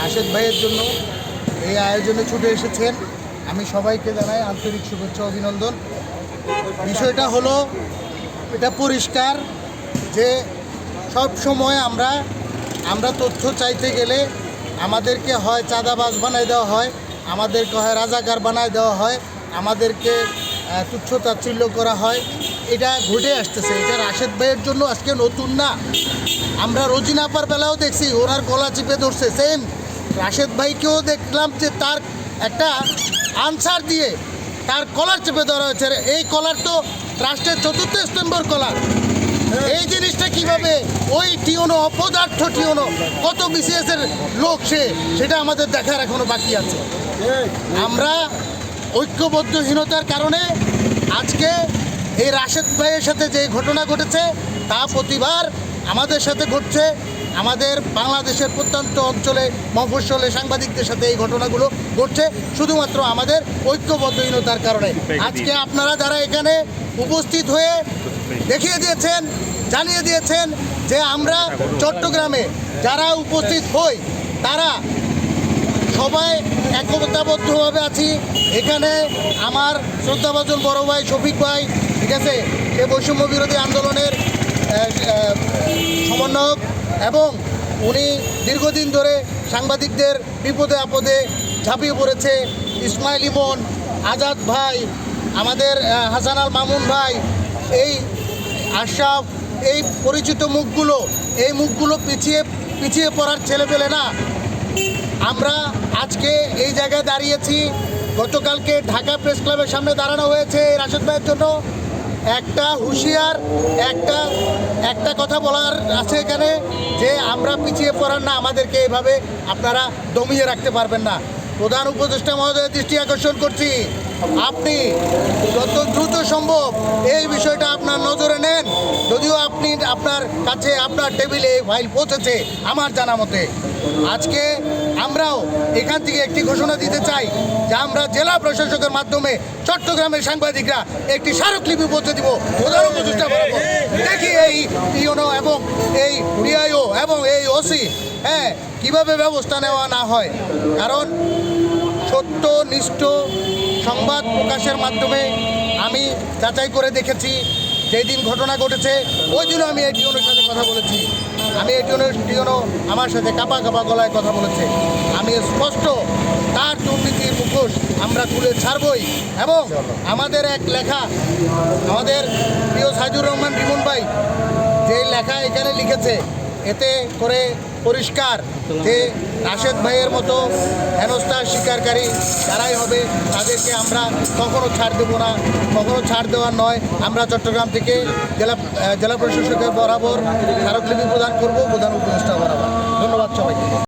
রাশেদ ভাইয়ের জন্য এই আয়োজনে ছুটে এসেছেন। আমি সবাইকে জানাই আন্তরিক শুভেচ্ছা অভিনন্দন। বিষয়টা হলো এটা পরিষ্কার যে সব সময় আমরা তথ্য চাইতে গেলে আমাদেরকে হয় চাঁদাবাজ বানায় দেওয়া হয়, আমাদেরকে হয় রাজাকার বানায় দেওয়া হয়, আমাদেরকে তুচ্ছ তাচ্ছিল্য করা হয়। এটা ঘটে আসতেছে। এটা রাশেদ ভাইয়ের জন্য আজকে নতুন না। আমরা রোজিনা আপার বেলাও দেখছি ওনার গলা চিপে ধরছে, সেম রাশেদ ভাইকেও দেখলাম যে তার একটা আনসার দিয়ে তার কলার চেপে ধরা হয়েছে। এই কলার তো রাষ্ট্রের চতুর্থ স্তম্ভের কলার। এই জিনিসটা কিভাবে ওই টিওনো অপদার্থ টিওনো কত বিসিএসের লোক সেটা আমাদের দেখার এখনো বাকি আছে। আমরা ঐক্যবদ্ধহীনতার কারণে আজকে এই রাশেদ ভাইয়ের সাথে যে ঘটনা ঘটেছে তা প্রতিবার আমাদের সাথে ঘটছে। আমাদের বাংলাদেশের প্রত্যন্ত অঞ্চলে মফস্বলে সাংবাদিকদের সাথে এই ঘটনাগুলো ঘটছে শুধুমাত্র আমাদের ঐক্যবদ্ধহীনতার কারণে। আজকে আপনারা যারা এখানে উপস্থিত হয়ে দেখিয়ে দিয়েছেন, জানিয়ে দিয়েছেন যে আমরা চট্টগ্রামে যারা উপস্থিত হই তারা সবাই একতাবদ্ধভাবে আছি। এখানে আমার শ্রদ্ধাভাজন বড় ভাই শফিক ভাই, ঠিক আছে, সে বৈষম্য বিরোধী আন্দোলনের সমন্বয়ক এবং উনি দীর্ঘদিন ধরে সাংবাদিকদের বিপদে আপদে ঝাঁপিয়ে পড়েছে। ইসমাইল ইমন, আজাদ ভাই, আমাদের হাসান আল মামুন ভাই, এই আশরাফ, এই পরিচিত মুখগুলো পিছিয়ে পড়ার ছেলেপেলে না। আমরা আজকে এই জায়গায় দাঁড়িয়েছি। গতকালকে ঢাকা প্রেস ক্লাবের সামনে দাঁড়ানো হয়েছে রাশেদ ভাইয়ের জন্য। একটা হুঁশিয়ার একটা কথা বলার আছে এখানে যে আমরা পিছিয়ে পড়ার না, আমাদেরকে এভাবে আপনারা দমিয়ে রাখতে পারবেন না। প্রধান উপদেষ্টা মহোদয়ের দৃষ্টি আকর্ষণ করছি, আপনি যত দ্রুত সম্ভব এই বিষয়টা আপনার নজরে নেন। যদিও আপনার কাছে আপনার টেবিলে এই ফাইল পৌঁছেছে আমার জানা মতে। আজকে আমরাও এখান থেকে একটি ঘোষণা দিতে চাই যে আমরা জেলা প্রশাসকের মাধ্যমে চট্টগ্রামের সাংবাদিকরা একটি স্মারকলিপি পৌঁছে দিব প্রধান উপদেষ্টা বরাবর। দেখি এই ইউনো এবং এই ডিআইও এবং এই ওসি কীভাবে ব্যবস্থা নেওয়া না হয়। কারণ সত্যনিষ্ঠ সংবাদ প্রকাশের মাধ্যমে আমি যাচাই করে দেখেছি, যেই দিন ঘটনা ঘটেছে ওই দিনও আমি এই টিওনোর সাথে কথা বলেছি। টিওনো আমার সাথে কাপা গলায় কথা বলেছে। আমি স্পষ্ট তার দুর্নীতির মুখোশ আমরা তুলে ছাড়বই। এবং আমাদের এক লেখা, আমাদের প্রিয় সাইদুর রহমান রিমন ভাই যে লেখা এখানে লিখেছে, এতে করে পরিষ্কার যে রাশেদ ভাইয়ের মতো হেনস্থার শিকারকারী যারাই হবে তাদেরকে আমরা কখনো ছাড় দেবো না, কখনো ছাড় দেওয়ার নয়। আমরা চট্টগ্রাম থেকে জেলা প্রশাসকের বরাবর স্মারকলিপি প্রদান করব প্রধান উপদেষ্টা বরাবর। ধন্যবাদ সবাইকে।